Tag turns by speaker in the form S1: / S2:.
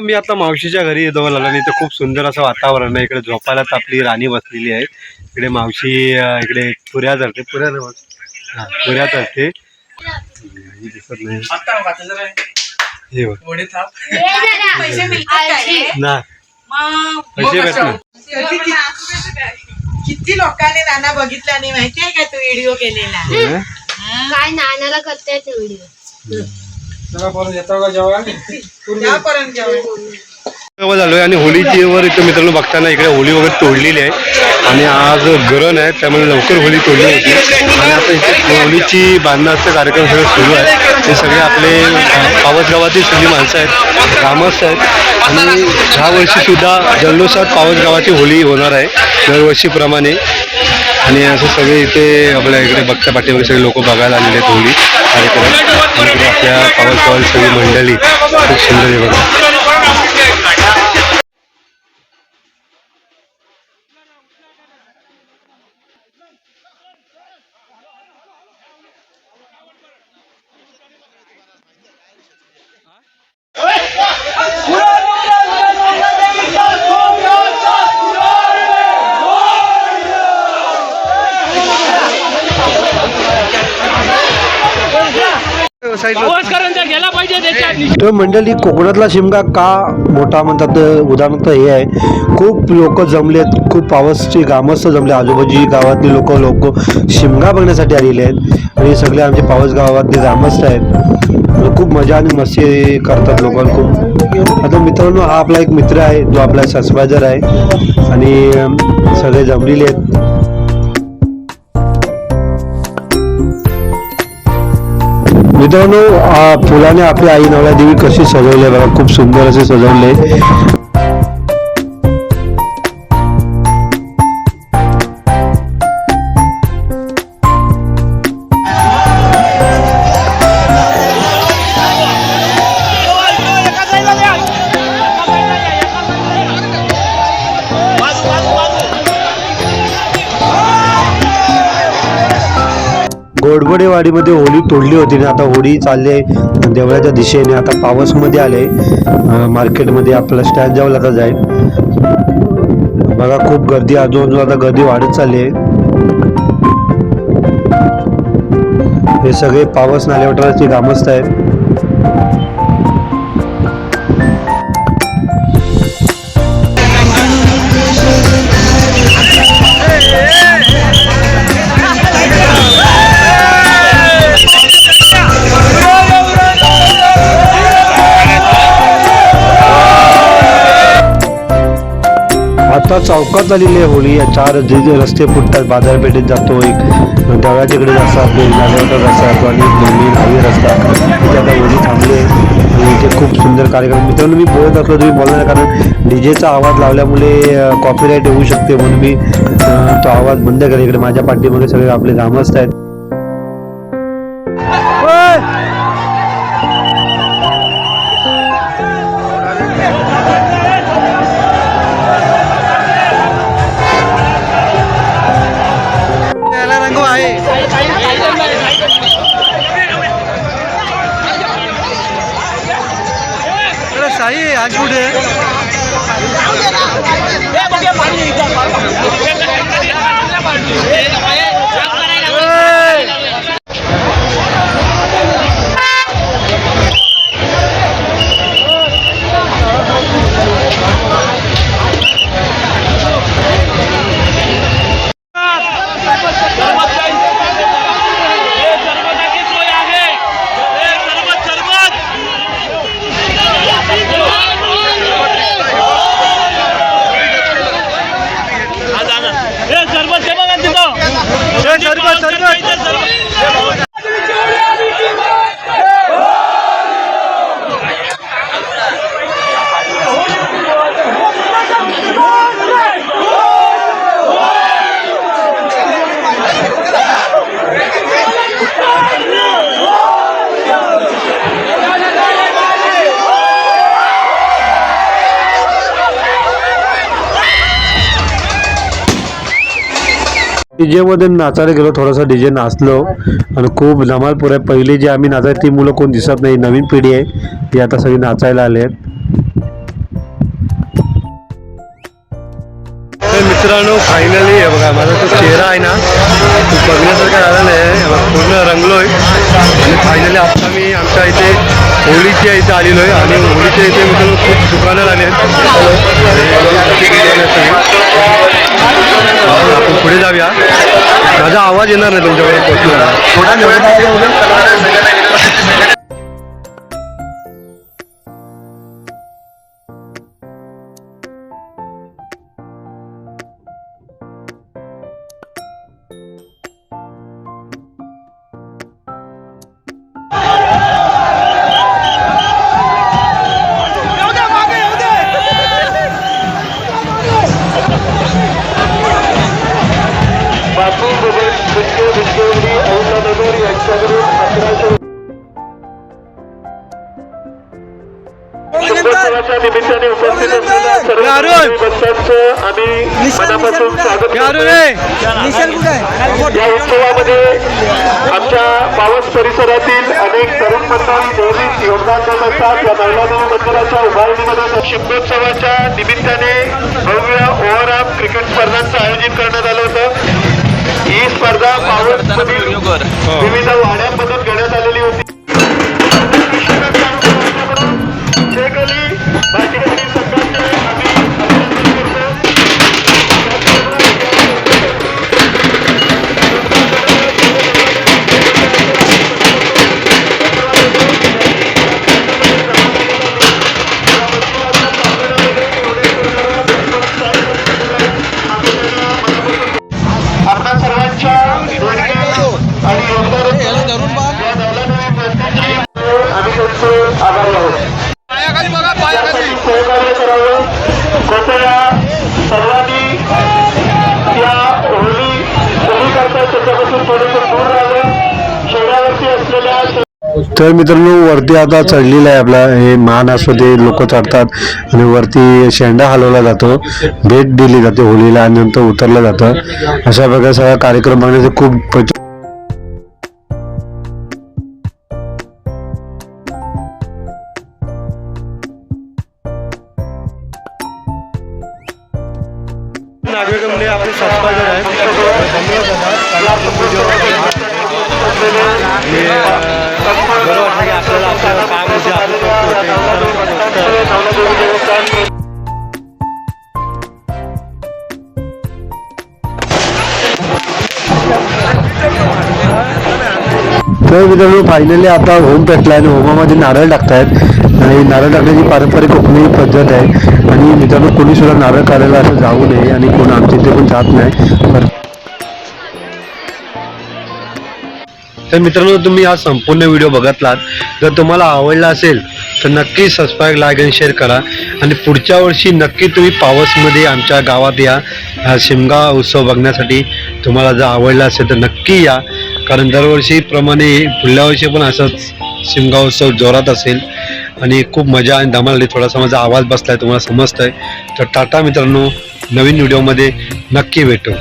S1: मी आता मावशीच्या घरी येतो मला आणि इथं खूप सुंदर असं वातावरण आहे. इकडे झोपायला आपली राणी बसलेली आहे. इकडे मावशी इकडे पुऱ्या धरते. पुऱ्या धरते. दिसत नाही हे ना पैसे भेटणार.
S2: किती लोकांनी नाना बघितला नाही माहितीये का तू व्हिडिओ केलेला?
S3: काय नानाला करताय ते व्हिडिओ.
S1: झालोय आणि होळीची वर इथं मित्रांनो बघताना इकडे होळी वगैरे तोडलेली आहे आणि आज गरण आहे त्यामुळे लवकर होळी तोडली होती आणि आता इथे होळीची बांधण्याचा कार्यक्रम सगळे सुरू आहे. हे सगळे आपले पावस गावातील सगळी माणसं आहेत, ग्रामस्थ आहेत आणि ह्या वर्षी सुद्धा जल्लोषात पावस गावाची होळी होणार आहे दरवर्षीप्रमाणे. आणि असं सगळे इथे आपल्या इकडे बघता पाठीमागे सगळे लोक बघायला आलेले आहेत होळी कार्यक्रम. आणि इकडे आपल्या पावस गावाची सगळी मंडळी खूप सुंदर आहे बघा. तर मंडळी कोकणातला शिमगा का मोठा म्हणतात उदाहरणार्थ हे आहे, खूप लोक जमलेत, खूप पावसचे ग्रामस्थ जमले, आजूबाजूची गावातली लोक शिमगा बघण्यासाठी आलेले आहेत आणि सगळे आमचे पावस गावातले ग्रामस्थ आहेत. खूप मजा आणि मस्ती करतात लोकांना खूप. आता मित्रांनो हा आपला एक मित्र आहे जो आपला सबस्क्रायबर आहे आणि सगळे जमलेले आहेत. मित्रांनो फुलाने आपली आई नवला देवी कशी सजवली बघा, खूप सुंदर असे सजवले. गोडबडेवाडीमध्ये होळी तोडली होती आणि आता होळी चालली आहे देवळाच्या दिशेने. आता पावसमध्ये आले मार्केटमध्ये आपला स्टँड जावं आता जाईल बघा. खूप गर्दी आजूबाजूला आता गर्दी वाढत चालली आहे. हे सगळे पावस नालेवाटाचे ग्रामस्थ आहेत. आता चौकात आलेली आहे होळी. या 4 रस्ते फुटतात. बाजारपेठेत जातो, एक देवळाच्याकडे रस्ता, नालेवाटा रस्ता जातो आणि मेन हायवे रस्ता. इथे आता होळी थांबली आणि इथे खूप सुंदर कार्यक्रम. मित्रांनो मी बोलत असलो तुम्ही बोलणार कारण डीजेचा आवाज लावल्यामुळे कॉपीराईट येऊ शकते म्हणून मी तो आवाज बंद करेल. इकडे माझ्या पाठीमध्ये सगळे आपले ग्रामस्थ आहेत. साई आज कुठे डीजे मध्ये नाचायला गेलो, थोडासा डीजे नाचलो आणि खूप धमाल पुरे. पहिले जे आम्ही नाचायला ती मुलं कोण दिसत नाही, नवीन पिढी आहे ती आता सगळी नाचायला आले आहेत. मित्रांनो फायनली बघा माझा तो चेहरा आहे ना तो बघण्यासारखा झाला नाही पूर्ण रंगलोय आणि फायनली आता मी आमच्या इथे होळीच्या इथे आलेलो आहे आणि होळीच्या इथे मित्रांनो खूप दुकानं आले आपण पुढे जाऊया. माझा आवाज येणार नाही तुमच्याकडे पोहोचला.
S4: निमित्ताने उपस्थित असलेल्या सर्व भक्तांचं आम्ही मनापासून स्वागत करतो. या उत्सवामध्ये आमच्या पावस परिसरातील अनेक तरुण मंडळी नेहमीच योगदान देत असतात. या महिलादेवी मंदिराच्या उभारणीमध्ये शिमगोत्सवाच्या निमित्ताने भव्य ओव्हरऑल क्रिकेट स्पर्धांचं आयोजन करण्यात आलं होतं. ही स्पर्धा पावसमधील विविध वाड्यांमधून घेण्यात आलेली होती. आपल्या सर्वांच्या आणि आम्ही त्यांचे आभारी आहोत. सहकार्य करावं कृपया सर्वांनी या होळी करतात त्याच्यापासून थोडंसं दूर राहावं. शहरावरती असलेल्या
S1: तर मित्रांनो वरती आता चढलेलं आहे आपला हे महानासमध्ये लोक चढतात आणि वरती शेंडा हलवला जातो, भेट दिली जाते होळीला आणि नंतर उतरलं जातं. अशा प्रकारे सगळा कार्यक्रम बघण्याचे खूप नागरिकांमध्ये आपले सबस्क्रायबर आहेत बरं वाटतं की आपल्याला आपल्याला काय म्हणजे तर मित्रांनो फायनली आता होम पेटला आणि होमामध्ये नारळ टाकतायत आणि नारळ टाकण्याची पारंपरिक कोकणी पद्धत आहे. आणि मित्रांनो कोणी सुद्धा नारळ काढायला असं जाऊ नये आणि कोण आमच्या इथे पण जात नाही. तर मित्रांनो तुम्ही हा संपूर्ण व्हिडिओ बघितलात. जर तुम्हाला आवडला असेल तर नक्की सबस्क्राईब, लाईक आणि शेअर करा. आणि पुढच्या वर्षी नक्की तुम्ही पावसमध्ये आमच्या गावात या शिमगा उत्सव बघण्यासाठी. तुम्हाला जर आवडला असेल तर नक्की या, कारण दरवर्षीप्रमाणे पुढल्या वर्षी पण असंच शिमगा उत्सव जोरात असेल आणि खूप मजा आणि धमाल आली. थोडासा माझा आवाज बसलाय तुम्हाला समजतंय. तर टाटा मित्रांनो, नवीन व्हिडिओमध्ये नक्की भेटू.